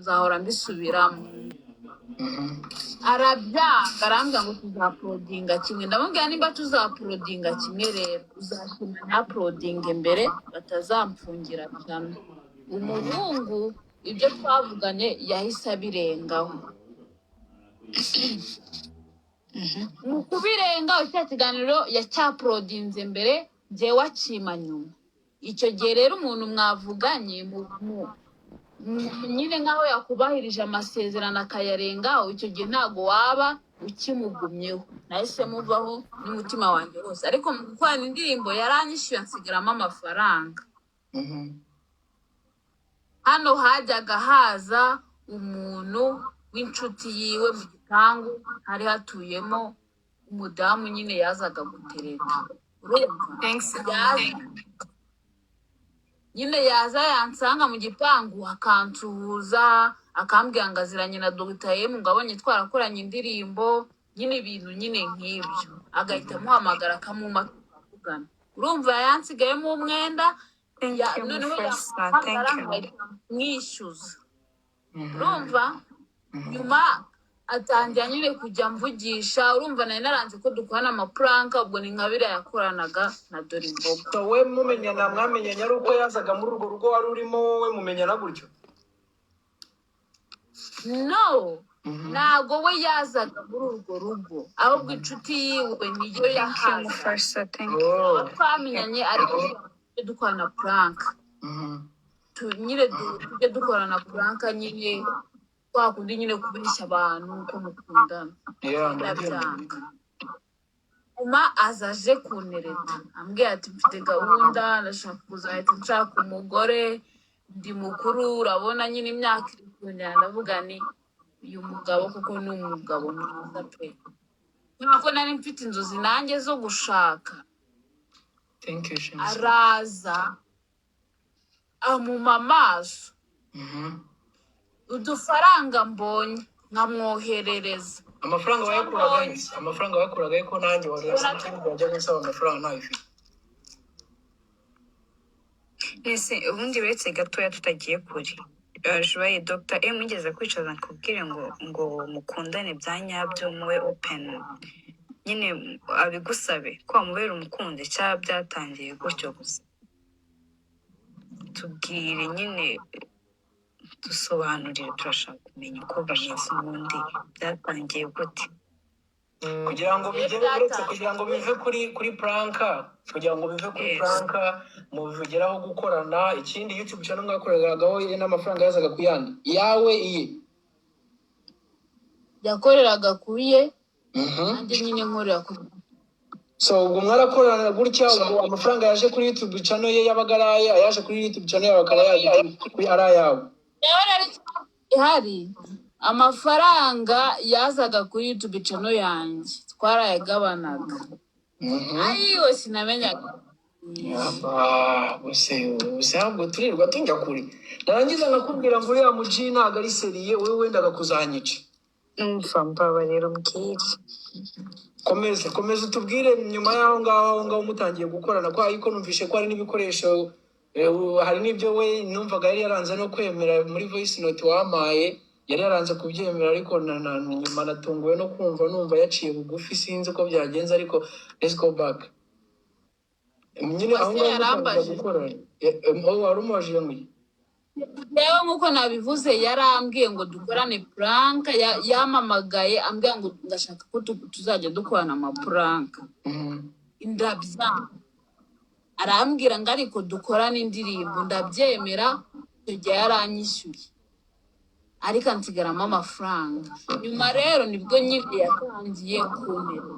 nzahora mbisubiramo arabyanga arambwira ngo tuzaprodinga kimwe ndamubwira nimba tuzaprodinga kimwe rero uzashima ntaplodinge mbere batazamfungira cyane umuhungu ibyo twavuganye yahise abirengaho mu kubirengaho cya kiganiro yacyaprodinze mbere njyewe akima nyuma icyo gihe rero umuntu mwavuganye nyine nkaho yakubahirije amasezerano akayarengaho icyo gihe ntago waba ukimugumyeho nahise muvaho n'umutima wanjye wose ariko mu gukorana indirimbo yaranyishyuye nsigaramo amafaranga hano hajyaga haza umuntu w'inshuti yiwe mu gipangu hari hatuyemo umudamu nyine yazaga gutereta nyine yaza yansanga mu gipangu akansuhuza akambwira ngo aziranye na Dr. M ngo abonye twarakoranye indirimbo nyine ibintu nyine nk'ibyo agahita amuhamagara akamuma tukavugana urumva yansigayemo umwenda noneho mwishyuza urumva nyuma atangira nyine kujya mvugisha urumva nari naranze ko dukorana amapuranka ubwo ni nkabira yakoranaga na Dorimbogo so we mumenyana mwamenyanye ari uko yazaga muri urwo rugo wari urimo wowe mumenyana gutyo no ntabwo we yazaga muri urwo rugo ahubwo inshuti yiwe niyo yahaza twamenyanye ariko dukorana puranka nyine tujye dukorana puranka nyine twakundi nyine kubeshya abantu ko mukundana ndabyanga uma azaje kunereta ambwiye ati mfite gahunda ndashaka kuzahita nshaka umugore ndi mukuru urabona nyine imyaka iri kungana ndavuga ni uyu mugabo kuko ni umugabo mwiza pe nkuko nari mfite inzozi nanjye zo gushaka araza amuma amaso udufaranga mbonye nkamwoherereza amafaranga bayakuraga ko nanjye wajya gusaba amafaranga ntayifite ese ubundi uretse gatoya tutagiye kure Joye Dr. M yigeze kwicaza akubwire ngo mukundane bya nyabyo muwe open nyine abigusabe ko wamubera umukunzi cyangwa byatangiye gutyo gusa tubwire nyine dusobanurire turashaka kumenya uko bimeze ubundi byatangiye gute kugira ngo bigere uretse kugira ngo bive kuri pranka kugira ngo bive kuri pranka muvugeraho gukorana ikindi YouTube channel mwakoreragaho n'amafaranga yazaga kuyandi yawe iye yakoreraga kuye nanjye nyine nkorera ku so ubwo mwarakorana gutya ubwo amafaranga yaje kuri YouTube channel ye yabagaraya yaje kuri YouTube channel yawe akaba yaje kuri arayawe ihari amafaranga yazaga kuri YouTube channel yanjye twarayagabanaga ayiwe sinamenyaga bose ahubwo turirwa tunjya kuri narangiza nakubwira ngo uriya muji ntago ari seriye wowe wendaga kuzanyica mfamba rero mbwire komeza utubwire nyuma y'aho ngaho mutangiye gukorana kwa ariko numvishe ko hari n'ibikoresho hari n'ibyo we numvaga yari yaranze no kwemera muri voice note wamaye yari yaranze kubyemera ariko nyuma natunguwe no kumva numva yaciye bugufi sinzi uko byagenze ariko let's go back nyine aho ngaho gukorana wari umubajije ngo rero nk'uko nabivuze yarambwiye ngo dukorane puranka yamamagaye ambwira ngo ndashaka ko tuzajya dukorana amapuranka ndabyanga arambwira ngo ariko dukorane indirimbo ndabyemera icyo gihe yaranyishyuye ariko ansigaramo amafaranga nyuma rero nibwo nyine yatangiye kunera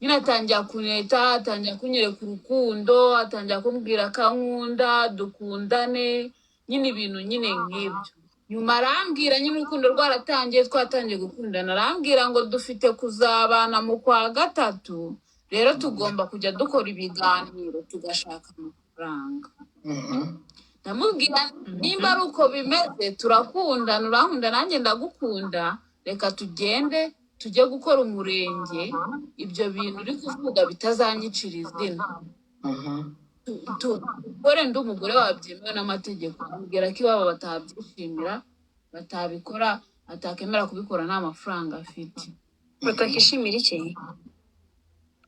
nyine atangira kuneta atangira kunyereka urukundo atangira kumbwira akankunda dukundane nyine ibintu nyine nk'ibyo nyuma arambwira nyine urukundo rwaratangiye twatangiye gukundana arambwira ngo dufite kuzabana mu kwa gatatu rero tugomba kujya dukora ibiganiro tugashaka amafaranga ndamubwira nimba ari uko bimeze turakundana urankunda nanjye ndagukunda reka tugende tujye gukora umurenge ibyo bintu uri kuvuga bitazanyicira izina ukore ndi umugore wabyemewe n'amategeko ambwira ko iwabo batabyishimira batabikora atakemera kubikora nta mafaranga afite. batakishimira iki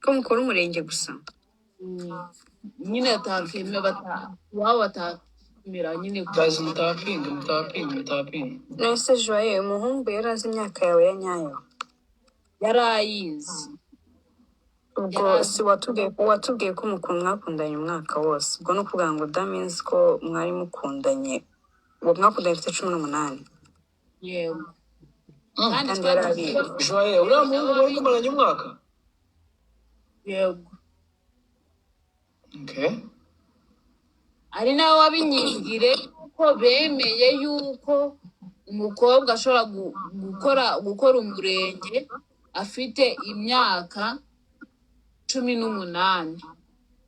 ko mukora umurenge gusa? Nyine atakemera iwabo batakemera nyine guys mutapinga. Nese Joye umuhungu yari azi imyaka yawe ya nyayo? yarayizi. Ubwo si watubwiye ko mwakundanye umwaka wose, ubwo ni ukuvuga ngo that means ko mwari mukundanye, ubwo mwakundanye ufite 18? Yego. Kandi yarabizi. Joye uriya muhungu mwari mumaranye umwaka? Yego. Okay. Ari nawe wabinyingire ko bemeye yuko umukobwa ashobora gukora umurenge afite imyaka 18.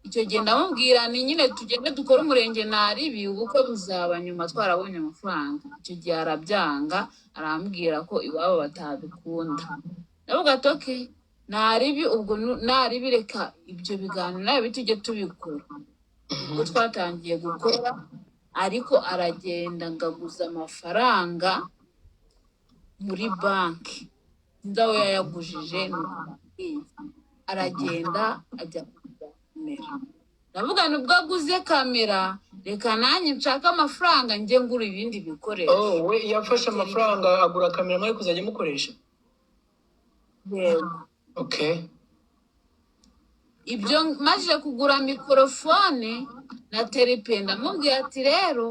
Icyo gihe ndamubwira ni nyine tugende dukora umurenge naribi ubukwe buzaba nyuma twarabonye amafaranga. Icyo gihe arabyanga arambwira ko iwabo batabikunda. Ndavuga ati okay naribi ubwo naribi reka ibyo biganiro nawe tujye tubikora. Ubwo twatangiye gukora ariko aragenda ngaguza amafaranga muri banki ndaho yayagujije aragenda ajya kamera. Ndavuga nubwo aguze kamera reka nanjye nshaka amafaranga njye ngura ibindi bikoresho. We yafashe amafaranga agura kamera mwari kuzajya mukoresha? Yego. Okay. Ibyo maze kugura mikorofone na telepe ndamubwira ati rero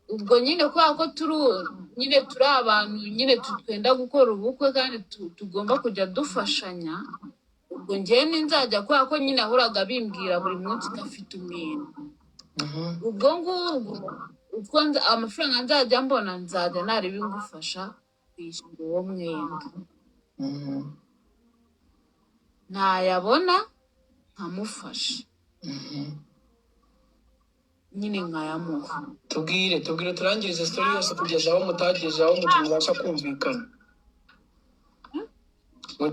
ubwo nyine kubera ko turi abantu nyine twenda gukora ubukwe kandi tugomba kujya dufashanya, ubwo njyewe ninzajya kubera ko nyine ahoraga bimbwira buri munsi gafite umwenda. Ubwo ngubwo uko amafaranga nzajya mbona nzajya naribi ngufasha kwishyura uwo mwenda. Ntayabona nkamufasha nyine nkayamuha. Tubwire turangirize story yose kugeza aho mutageje aho mubasha kumvikana.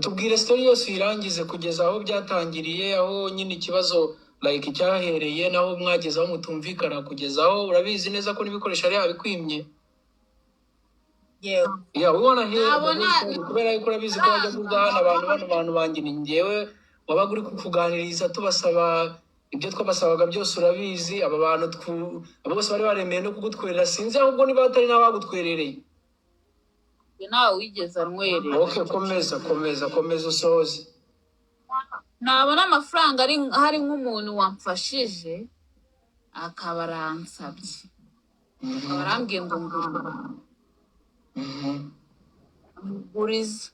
Tubwire story yose irangize kugeza aho byatangiriye, aho nyine ikibazo like cyahereye naho mwageze aho mutumvikana kugeza aho urabizi neza ko n'ibikoresho ari yabikwimye. Yego. Yeah, we wanna hear kubera yuko urabizi ko bajya kugana abantu banjye ni njyewe wabaga uri kukuganiriza tubasaba ibyo twabasabaga byose urabizi. Aba bantu abo bose bari baremeye no kugutwerera, sinzi ahubwo niba atari n'abagutwerereye. Nawe wigeze anwerera. Okay, komeza usoze. Nabona amafaranga hari nk'umuntu wamfashije akaba aransabye. Arambwiye ngo nguriza.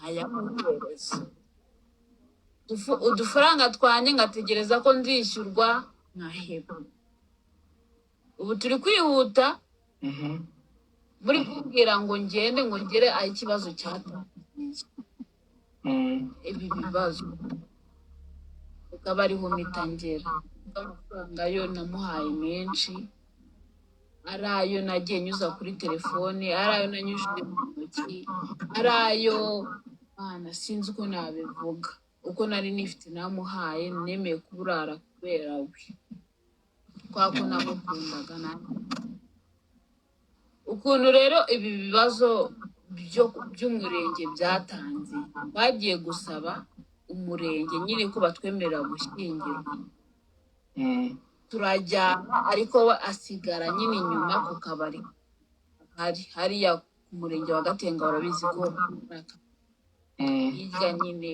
Ayamuhereza. Udufaranga twanye ngategereza ko nzishyurwa nkaheba. Ubu turi kwihuta. Muri kubwira ngo ngere aho ikibazo cyatangiye. Ibi bibazo ukaba ariho mitangera. Amafaranga yo namuhaye menshi, ari ayo nagiye nyuza kuri telefone, ari ayo nanyujije mu ntoki, ari ayo sinzi uko nabivuga. Uko nari nifite namuhaye nemeye kuburara kubera we kwako namukundaga nawe. Ukuntu rero ibi bibazo by'umurenge byatanze, bagiye gusaba umurenge nyine ko batwemerera gushyingirwa. Turajyana ariko we asigara nyine inyuma ku kabari hariya ku murenge wa Gatenga. Urabizi ko hirya nyine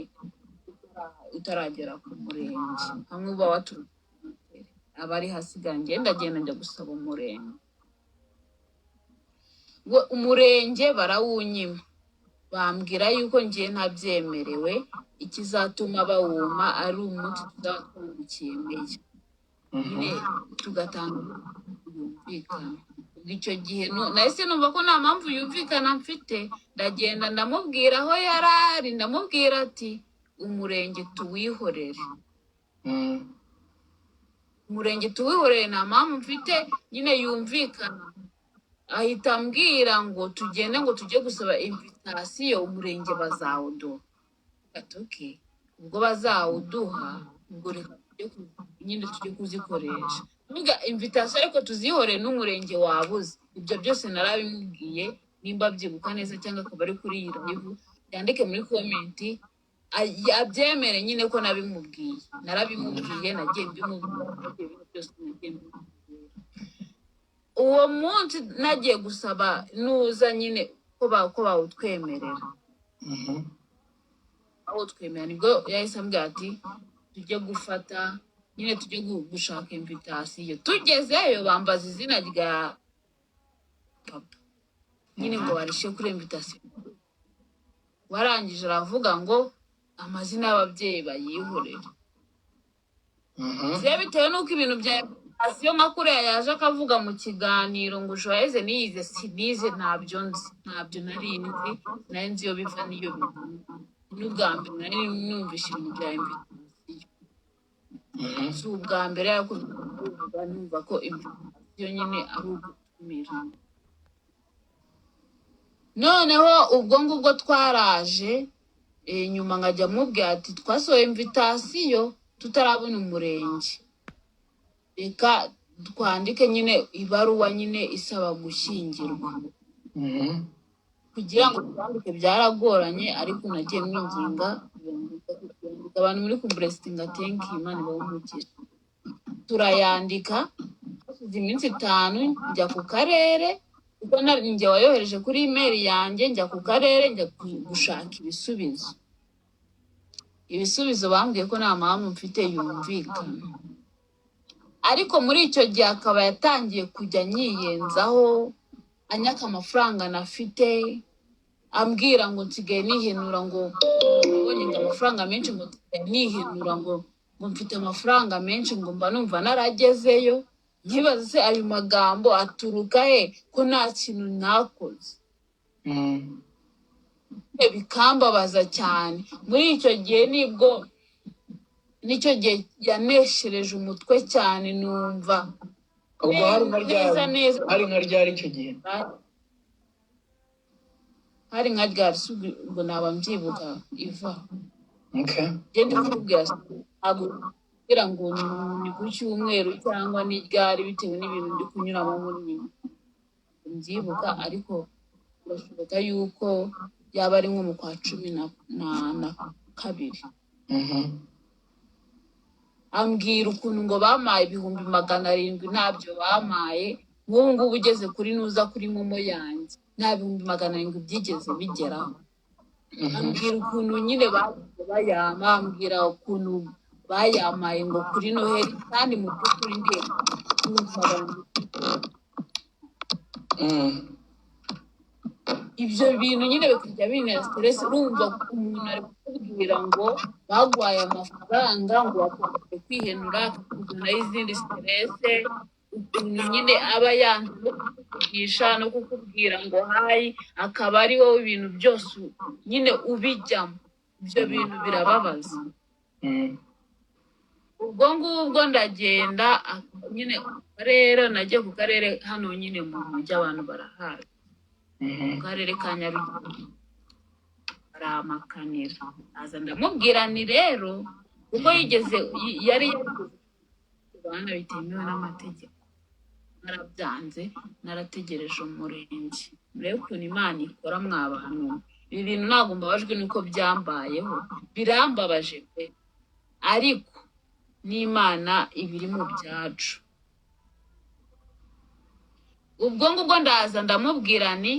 utaragera ku murenge hamwe uba waturutse abari hasigara ndagenda njya gusaba umurenge. Umurenge barawunyima, bambwira yuko ngiye ntabyemerewe, ikizatuma bawuma ari umunsi tuzatwandikiyemeye nyine tugatanga yumvikana. Icyo gihe nahise numva ko nta mpamvu yumvikana mfite, ndagenda ndamubwira aho yari ari, ndamubwira ati umurenge tuwihorere. Umurenge tuwihorere nta mpamvu mfite nyine yumvikana. Ahita ambwira ngo tugende ngo tujye gusaba invitation umurenge bazawuduha. Ati okay ubwo bazawuduha ubwo reka nyine tujye kuzikoresha vuga invitation ariko tuzihore n'umurenge wabuze ibyo byose narabimubwiye nimba byibuka neza cyangwa akaba ari kuri iyi live yandike muri comment yabyemere nyine ko narabimubwiye nagiye mbimubwira ibintu byose nagiye mbimubwira uwo munsi nagiye gusaba nuza nyine ko bawutwemerera aho twemera nibwo yahise ambwira ati tujye gufata nyine tujye gushaka invitation tugezeyo bambaza izina rya papa nyine ngo barishe kuri invitation warangije aravuga ngo amazina y'ababyeyi bayihorera bitewe n'uko ibintu bya invitation nka kuriya yaje akavuga mu kiganiro ngo Joyce niyize sinize ntabyo nari nzi iyo biva n'iyo biva n'ubwa mbere nari numvise ibintu bya invitation si ubwa mbere ariko numva ko invitation nyine ari ugutumira noneho ubwo ngubwo twaraje nyuma nkajya mubwira ati twasohoye invitation tutarabona umurenge reka twandike nyine ibaruwa nyine isaba gushyingirwa kugira ngo twandike byaragoranye ariko nagiye mwinginga abantu muri kuburestinga thank you Imana ibahumukire turayandika iminsi 5 njya ku karere kuko njye wayohereje kuri email yanjye njya ku karere njya gushaka ibisubizo bambwiye ko nta mpamvu mfite yumvikana ariko muri icyo gihe akaba yatangiye kujya nyiyenzaho anyaka amafaranga nafite ambwira ngo nsigaye nihenura ngo ubonye amafaranga menshi ngo nihenura ngo mfite amafaranga menshi ngo mba numva naragezeyo nkibaza se ayo magambo aturuka he ko nta kintu nakoze bikambabaza cyane muri icyo gihe nicyo gihe yaneshereje umutwe cyane numva ubwo hari nka ryari icyo gihe hari nka ryari ubwo naba mbyibuka iva genda kubwira kugira ngo ni ku cyumweru cyangwa ni ryari bitewe n'ibintu ndi kunyuramo muri mbyibuka ariko birashoboka yuko yaba ari nko mu kwa 12 ambwira ukuntu ngo bamaye 700 ntabyo bamaye nk'ubu ngubu ugeze kuri nuza kuri momo yanjye nta 700 byigeze bigeraho ambwira ukuntu nyine bayama ambwira ukuntu bayamaye ngo kuri Noheli kandi mu by'ukuri ibyo bintu nyine bikajya bintera stress urumva umuntu ari kukubwira ngo bagwaye amafaranga ngo wakoze kwihenura akakuzana izindi stress ukuntu nyine aba yanze kukugisha no kukubwira ngo hayi akaba ari wowe ibintu byose nyine ubijyamo ibyo bintu birababaza ubwo ngubwo ndagenda nyine rero nagiye ku karere hano nyine mu mujyi abantu barahazi mu karere ka Nyarugenge baramakanira aza ndamubwira ni rero kuko yari bana bitemewe n'amategeko narabyanze narategereje umurenge rero ukuntu Imana ikora mwabantu ibi bintu ntabwo mbabajwe nuko byambayeho birambabaje pe ariko n'Imana ibiri mu byacu ubwo ngubwo ndaza ndamubwira ni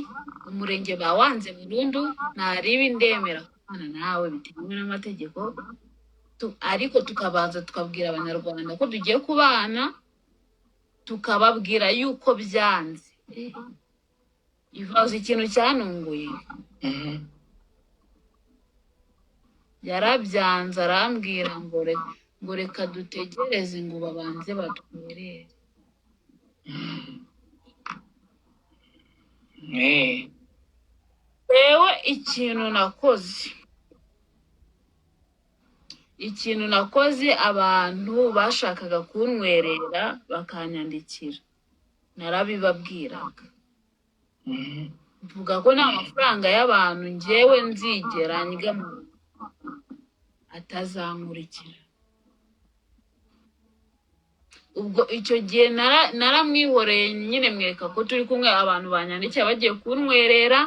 umurenge bawanze burundu ntaribi ndemera kubana nawe bitemewe n'amategeko ariko tukabanza tukabwira abanyarwanda ko tugiye kubana tukababwira yuko byanze ivaze ikintu cyanunguye yarabyanze arambwira ngo reka dutegereze ngo babanze batwerere yewe ikintu nakoze abantu bashakaga kuntwerera bakanyandikira narabibabwiraga mvuga ko nta mafaranga y'abantu njyewe nzigera njya mu atazankurikira ubwo icyo gihe naramwihoreye nyine mwereka ko turi kumwe, abantu banyandikiye bagiye kuntwerera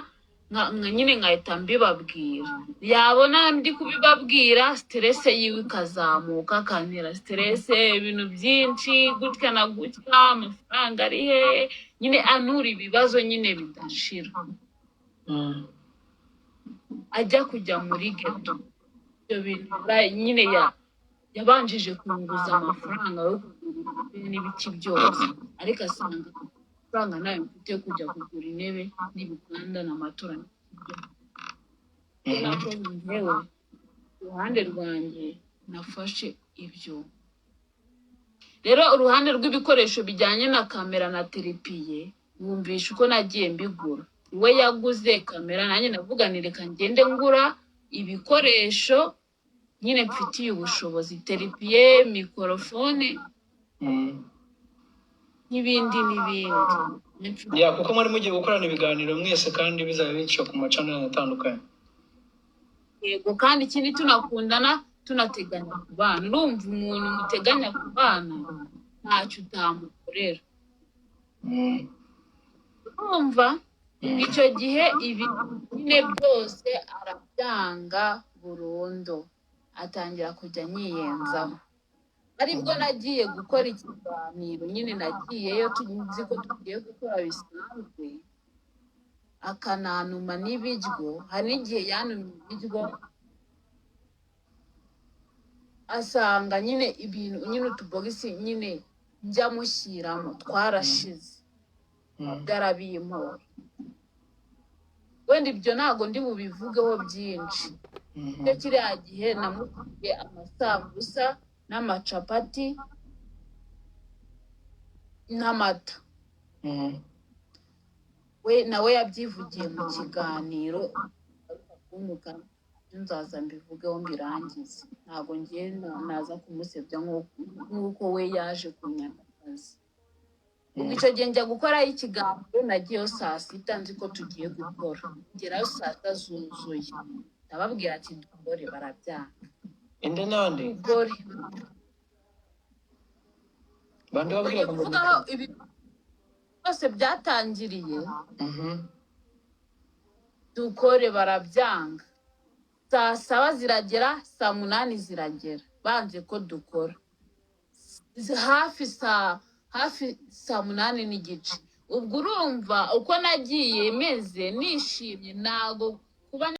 nyine nkahita mbibabwira, yabona ndi kubibabwira stress yiwe ikazamuka, akantera stress, ibintu byinshi gutya na gutya, amafaranga ari he, nyine anura ibibazo nyine bidashira, ajya kujya muri ghetto. Ibyo bintu nyine yabanjije kunguza amafaranga yo kugura n'ibiki byose, ariko asanga amafaranga nayo mfite yo kujya kugura intebe n'ibitanda n'amatora. Nakoze njyewe uruhande rwanjye nafashe ibyo. Rero uruhande rw'ibikoresho bijyanye na kamera na telepiye wumvisha uko nagiye mbigura. We yaguze kamera, nanjye navuga ni reka ngende ngura ibikoresho nyine mfitiye ubushobozi, telepiye, mikorofone n'ibindi n'ibindi. Kuko mwari mugiye gukorana ibiganiro mwese kandi bizaba bica ku macana atandukanye. Yego, kandi ikindi tunakundana, tunateganya ku bana. Urumva umuntu muteganya ku bana ntacyo utamukorera. Urumva icyo gihe ibi nyine byose arabyanga burundu, atangira kujya nyiyenzaho. Aribwo nagiye gukora ikiganiro, nyine nagiyeyo tuzi ko tugiye gukora bisanzwe, akananuma n'ibiryo. Hari n'igihe yanumye ibiryo asanga nyine ibintu nyine utubogisi nyine njya mushyiramo twarashize, byarabimpora. Wenda ibyo ntabwo ndi bubivugeho byinshi. Icyo kiriya gihe namufitiye amasambusa n'amacapati n'amata. We nawe yabyivugiye mu kiganiro, nzaza mbivugeho mbirangize. Ntabwo ngiye naza kumusebya nk'uko we yaje kunyandagaza. Ubwo icyo gihe njya gukoraho ikiganiro, nagiyeyo 6:00 nzi ko tugiye gukora. Ngerayo 6:00 zuzuye, ndababwira ati dukore, barabyanga. Inde nande Dukore bande babwira ko kuvugaho ibi byose byatangiriye. Dukore, barabyanga. 7:00 ziragera, 8:00 ziragera, banze ko dukora. Hafi 8:30. Ubwo urumva uko nagiye meze nishimye, ntago kuba